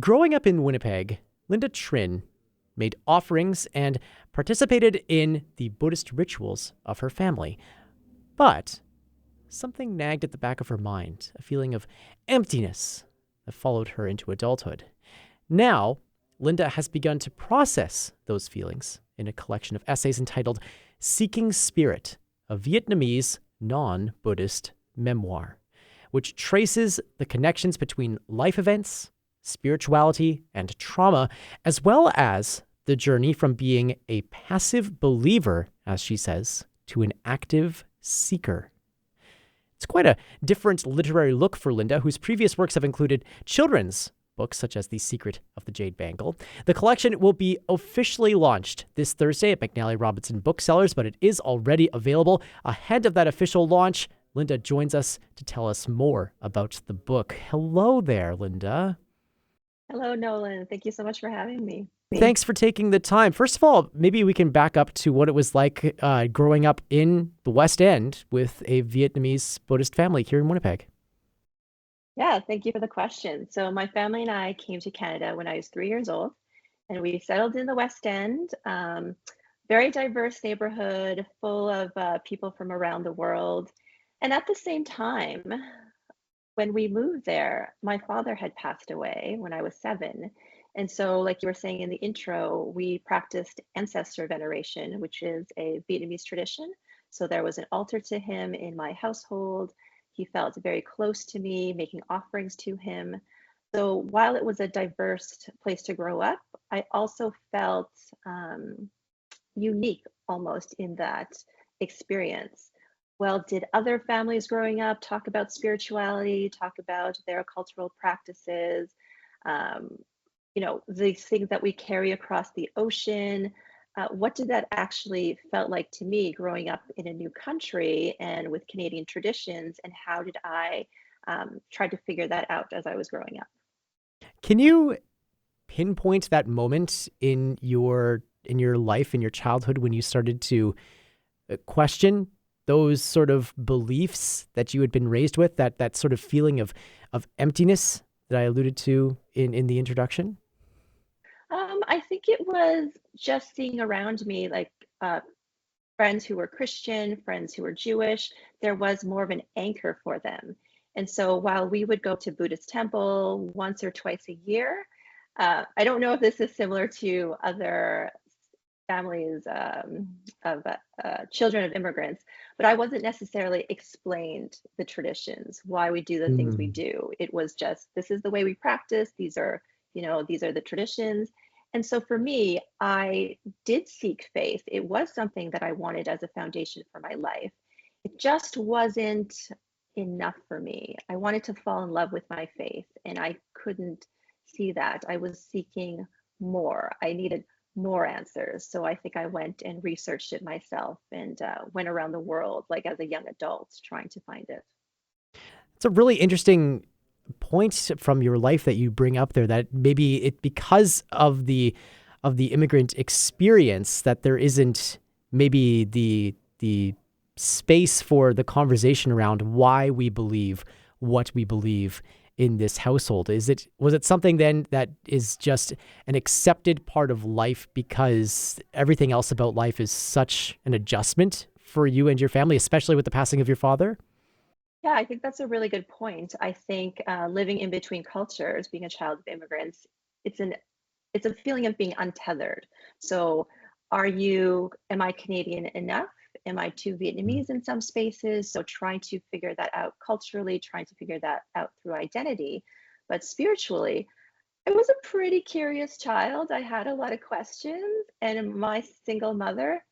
Growing up in Winnipeg, Linda Trinh made offerings and participated in the Buddhist rituals of her family. But something nagged at the back of her mind, a feeling of emptiness that followed her into adulthood. Now, Linda has begun to process those feelings in a collection of essays entitled Seeking Spirit, a Vietnamese non-Buddhist memoir, which traces the connections between life events, spirituality, and trauma, as well as the journey from being a passive believer, as she says, to an active seeker. It's quite a different literary look for Linda, whose previous works have included children's books such as The Secret of the Jade Bangle. The collection will be officially launched this Thursday at McNally Robinson Booksellers, but it is already available. Ahead of that official launch, Linda joins us to tell us more about the book. Hello there, Linda. Hello, Nolan. Thank you so much for having me. Thanks for taking the time. First of all, maybe we can back up to what it was like growing up in the West End with a Vietnamese Buddhist family here in Winnipeg. Yeah, thank you for the question. So my family and I came to Canada when I was 3 years old, and we settled in the West End. Very diverse neighborhood, full of people from around the world. And at the same time, when we moved there, my father had passed away when I was 7. And so, like you were saying in the intro, we practiced ancestor veneration, which is a Vietnamese tradition. So there was an altar to him in my household. He felt very close to me, making offerings to him. So while it was a diverse place to grow up, I also felt unique almost in that experience. Well, did other families growing up talk about spirituality, talk about their cultural practices? Um, these things that we carry across the ocean. What did that actually felt like to me growing up in a new country and with Canadian traditions? And how did I try to figure that out as I was growing up? Can you pinpoint that moment in your life, in your childhood, when you started to question those sort of beliefs that you had been raised with, that sort of feeling of emptiness that I alluded to in the introduction? I think it was just seeing around me, like friends who were Christian, friends who were Jewish. There was more of an anchor for them. And so while we would go to Buddhist temple once or twice a year, I don't know if this is similar to other families of children of immigrants, but I wasn't necessarily explained the traditions, why we do the things we Mm. do. It was just, this is the way we practice. These are the traditions. And so for me, I did seek faith. It was something that I wanted as a foundation for my life. It just wasn't enough for me. I wanted to fall in love with my faith, and I couldn't see that. I was seeking more. I needed more answers. So I think I went and researched it myself and went around the world, like as a young adult, trying to find it. It's a really interesting point from your life that you bring up there, that maybe it because of the immigrant experience, that there isn't maybe the space for the conversation around why we believe what we believe in this household. Was it something then that is just an accepted part of life because everything else about life is such an adjustment for you and your family, especially with the passing of your father? Yeah, I think that's a really good point. I think living in between cultures, being a child of immigrants, it's an it's a feeling of being untethered. So, am I Canadian enough? Am I too Vietnamese in some spaces? So, trying to figure that out culturally, trying to figure that out through identity. But spiritually, I was a pretty curious child. I had a lot of questions, and my single mother,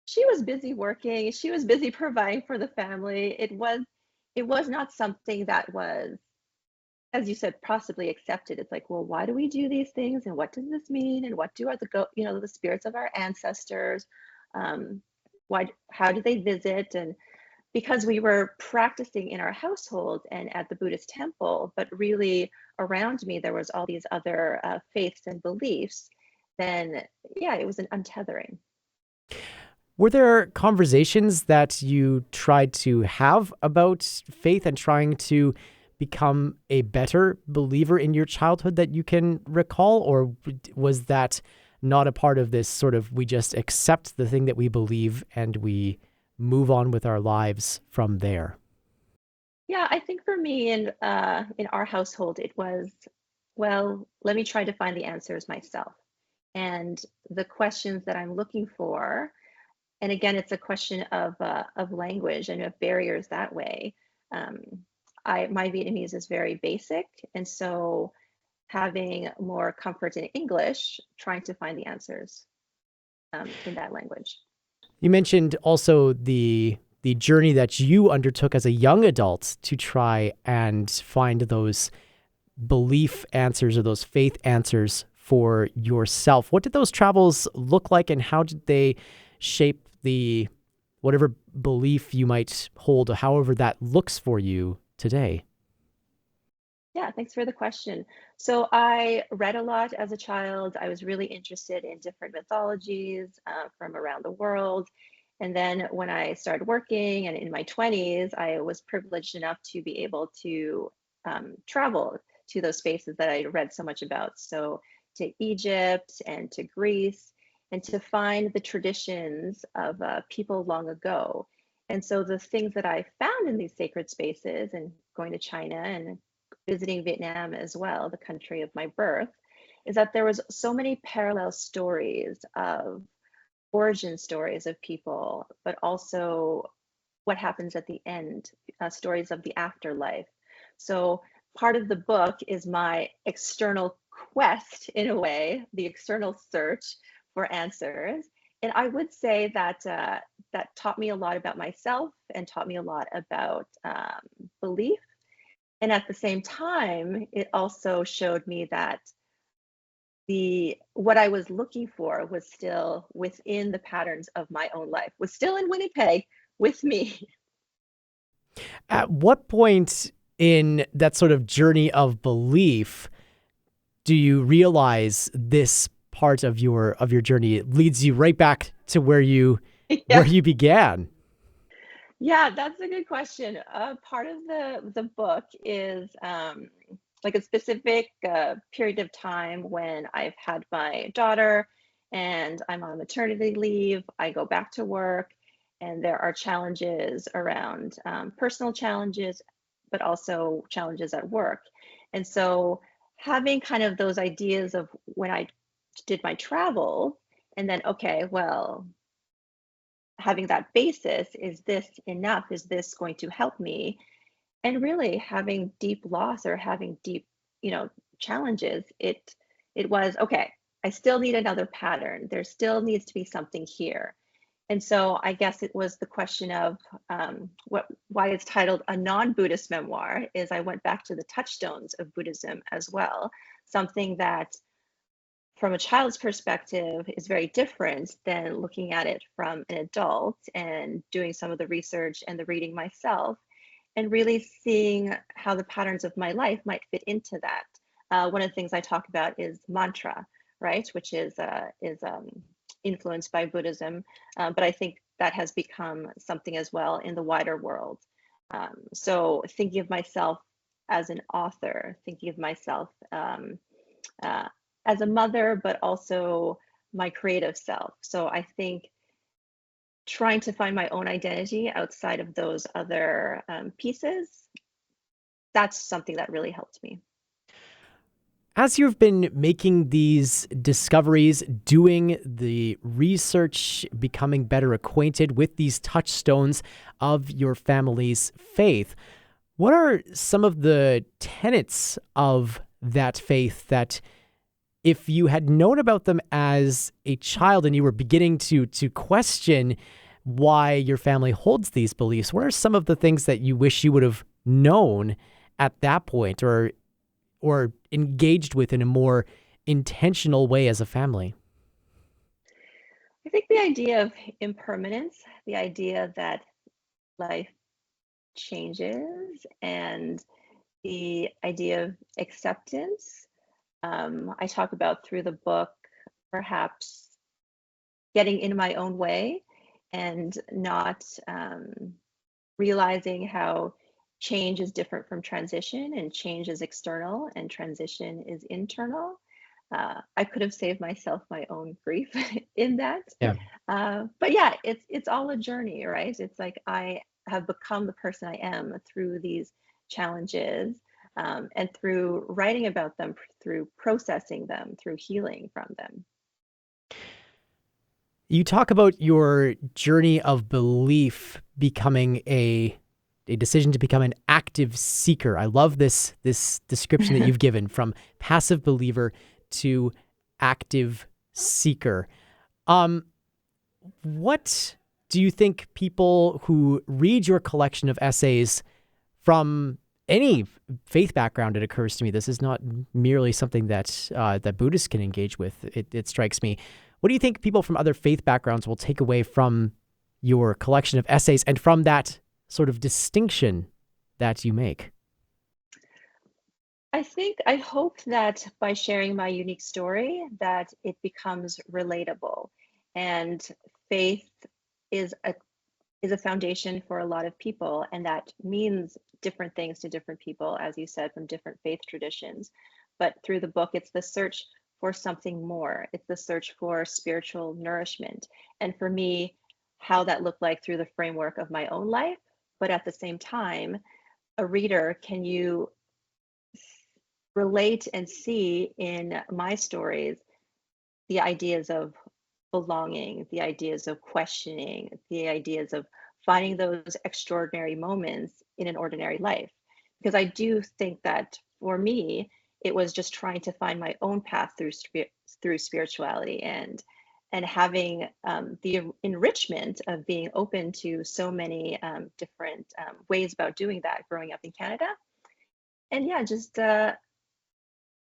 she was busy working, she was busy providing for the family. It was not something that was, as you said, possibly accepted. It's like, well, why do we do these things, and what does this mean, and what do are the spirits of our ancestors? Um, how do they visit? And because we were practicing in our household and at the Buddhist temple, but really around me there was all these other faiths and beliefs. Then, yeah, it was an untethering. Were there conversations that you tried to have about faith and trying to become a better believer in your childhood that you can recall? Or was that not a part of this sort of, we just accept the thing that we believe and we move on with our lives from there? Yeah, I think for me in our household, it was, well, let me try to find the answers myself. And the questions that I'm looking for, and again, it's a question of language and of barriers that way. Um, my Vietnamese is very basic, and so having more comfort in English, trying to find the answers in that language. You mentioned also the journey that you undertook as a young adult to try and find those belief answers or those faith answers for yourself. What did those travels look like, and how did they shape the whatever belief you might hold, however that looks for you today? Yeah, thanks for the question. So I read a lot as a child. I was really interested in different mythologies from around the world. And then when I started working and in my 20s, I was privileged enough to be able to travel to those spaces that I read so much about. So to Egypt and to Greece, and to find the traditions of people long ago. And so the things that I found in these sacred spaces, and going to China and visiting Vietnam as well, the country of my birth, is that there was so many parallel stories of origin stories of people, but also what happens at the end, stories of the afterlife. So part of the book is my external quest, in a way, the external search for answers. And I would say that that taught me a lot about myself and taught me a lot about belief. And at the same time, it also showed me that the what I was looking for was still within the patterns of my own life, was still in Winnipeg with me. At what point in that sort of journey of belief do you realize this part of your journey leads you right back to where Yeah. you began? Yeah, that's a good question. Part of the book is like a specific period of time when I've had my daughter and I'm on maternity leave. I go back to work, and there are challenges around personal challenges, but also challenges at work. And so having kind of those ideas of when I did my travel, and then, okay, well, having that basis, is this enough? Is this going to help me? And really having deep loss or having deep, you know, challenges, it was okay, I still need another pattern. There still needs to be something here. And so I guess it was the question of what why it's titled a non-Buddhist memoir is I went back to the touchstones of Buddhism as well, something that from a child's perspective is very different than looking at it from an adult and doing some of the research and the reading myself and really seeing how the patterns of my life might fit into that. One of the things I talk about is mantra, right, which is influenced by Buddhism, but I think that has become something as well in the wider world. So thinking of myself as an author, thinking of myself uh, as a mother, but also my creative self. So I think trying to find my own identity outside of those other pieces, that's something that really helped me. As you've been making these discoveries, doing the research, becoming better acquainted with these touchstones of your family's faith, what are some of the tenets of that faith that, if you had known about them as a child and you were beginning to question why your family holds these beliefs, what are some of the things that you wish you would have known at that point, or engaged with in a more intentional way as a family? I think the idea of impermanence, the idea that life changes, and the idea of acceptance. I talk about through the book, perhaps getting in my own way and not realizing how change is different from transition, and change is external and transition is internal. I could have saved myself my own grief in that. Yeah. But yeah, it's all a journey, right? It's like I have become the person I am through these challenges, and through writing about them, through processing them, through healing from them. You talk about your journey of belief becoming a decision to become an active seeker. I love this description that you've given, from passive believer to active seeker. What do you think people who read your collection of essays from any faith background, it occurs to me, this is not merely something that that Buddhists can engage with, it strikes me. What do you think people from other faith backgrounds will take away from your collection of essays and from that sort of distinction that you make? I hope that by sharing my unique story, that it becomes relatable. And faith is a foundation for a lot of people, and that means different things to different people, as you said, from different faith traditions. But through the book, it's the search for something more. It's the search for spiritual nourishment. And for me, how that looked like through the framework of my own life. But at the same time, a reader, can you relate and see in my stories the ideas of belonging, the ideas of questioning, the ideas of finding those extraordinary moments in an ordinary life? Because I do think that for me, it was just trying to find my own path through spirituality, and having the enrichment of being open to so many different ways about doing that growing up in Canada. And yeah, just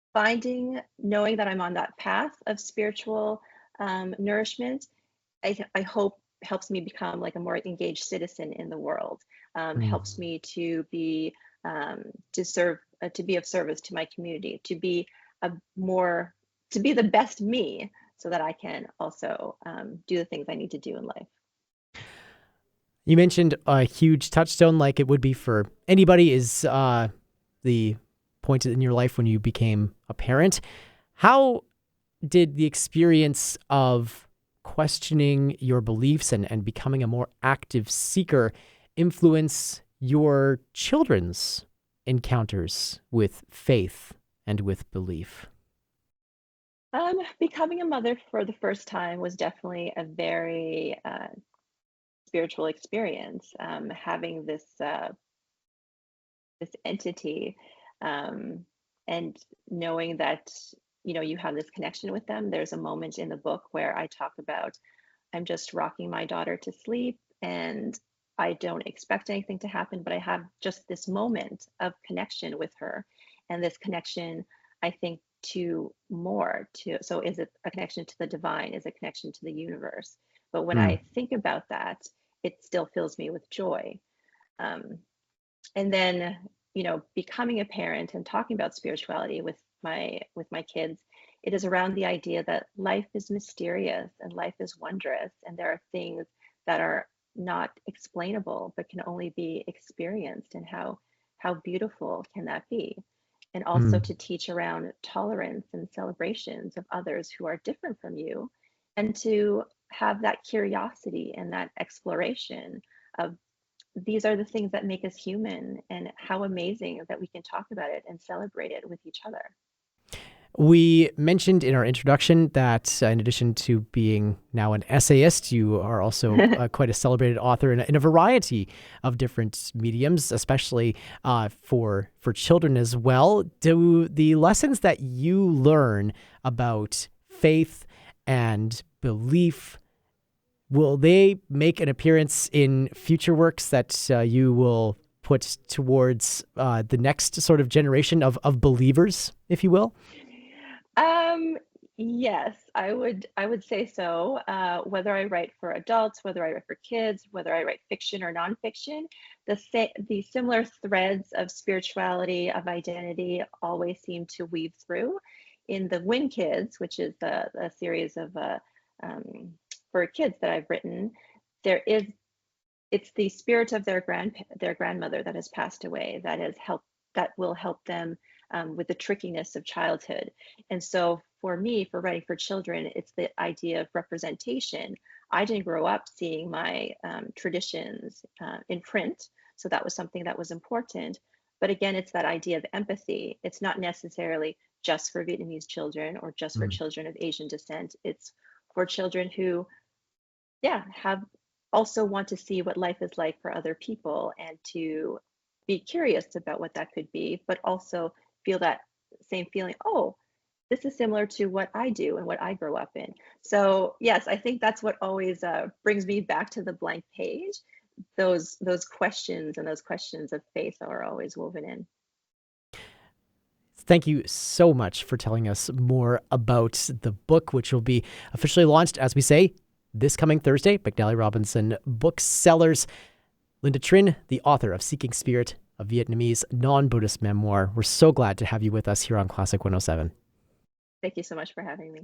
knowing that I'm on that path of spiritual nourishment, I hope helps me become like a more engaged citizen in the world. Helps me to be to serve, to be of service to my community, a more to be the best me, so that I can also do the things I need to do in life. You mentioned a huge touchstone, like it would be for anybody, is the point in your life when you became a parent. How did the experience of questioning your beliefs and becoming a more active seeker influence your children's encounters with faith and with belief? Becoming a mother for the first time was definitely a very spiritual experience. Having this entity, um, and knowing that you have this connection with them. There's a moment in the book where I talk about, I'm just rocking my daughter to sleep, and I don't expect anything to happen, but I have just this moment of connection with her. And this connection, I think, to more to so is it a connection to the divine, is a connection to the universe. But when Mm. I think about that, it still fills me with joy. um, and then becoming a parent and talking about spirituality with my kids, it is around the idea that life is mysterious and life is wondrous, and there are things that are not explainable but can only be experienced, and how beautiful can that be? And also Mm. to teach around tolerance and celebrations of others who are different from you, and to have that curiosity and that exploration of, these are the things that make us human, and how amazing that we can talk about it and celebrate it with each other. We mentioned in our introduction that in addition to being now an essayist, you are also quite a celebrated author in a variety of different mediums, especially for children as well. Do the lessons that you learn about faith and belief, will they make an appearance in future works that you will put towards the next sort of generation of believers, if you will? Um, yes, I would say so. Whether I write for adults, whether I write for kids, whether I write fiction or nonfiction, the similar threads of spirituality, of identity, always seem to weave through. In the Win Kids, which is a series of um, for kids that I've written, there is it's the spirit of their grandmother that has passed away that will help them with the trickiness of childhood. And so for me, for writing for children, it's the idea of representation. I didn't grow up seeing my traditions in print, so that was something that was important. But again, it's that idea of empathy. It's not necessarily just for Vietnamese children or just for Mm. children of Asian descent. It's for children who, yeah, have also want to see what life is like for other people and to be curious about what that could be, but also feel that same feeling, oh, this is similar to what I do and what I grow up in. So yes, I think that's what always brings me back to the blank page. Those questions and those questions of faith are always woven in. Thank you so much for telling us more about the book, which will be officially launched, as we say, this coming Thursday. McNally Robinson Booksellers. Linda Trinh, the author of Seeking Spirit, a Vietnamese non-Buddhist memoir. We're so glad to have you with us here on Classic 107. Thank you so much for having me.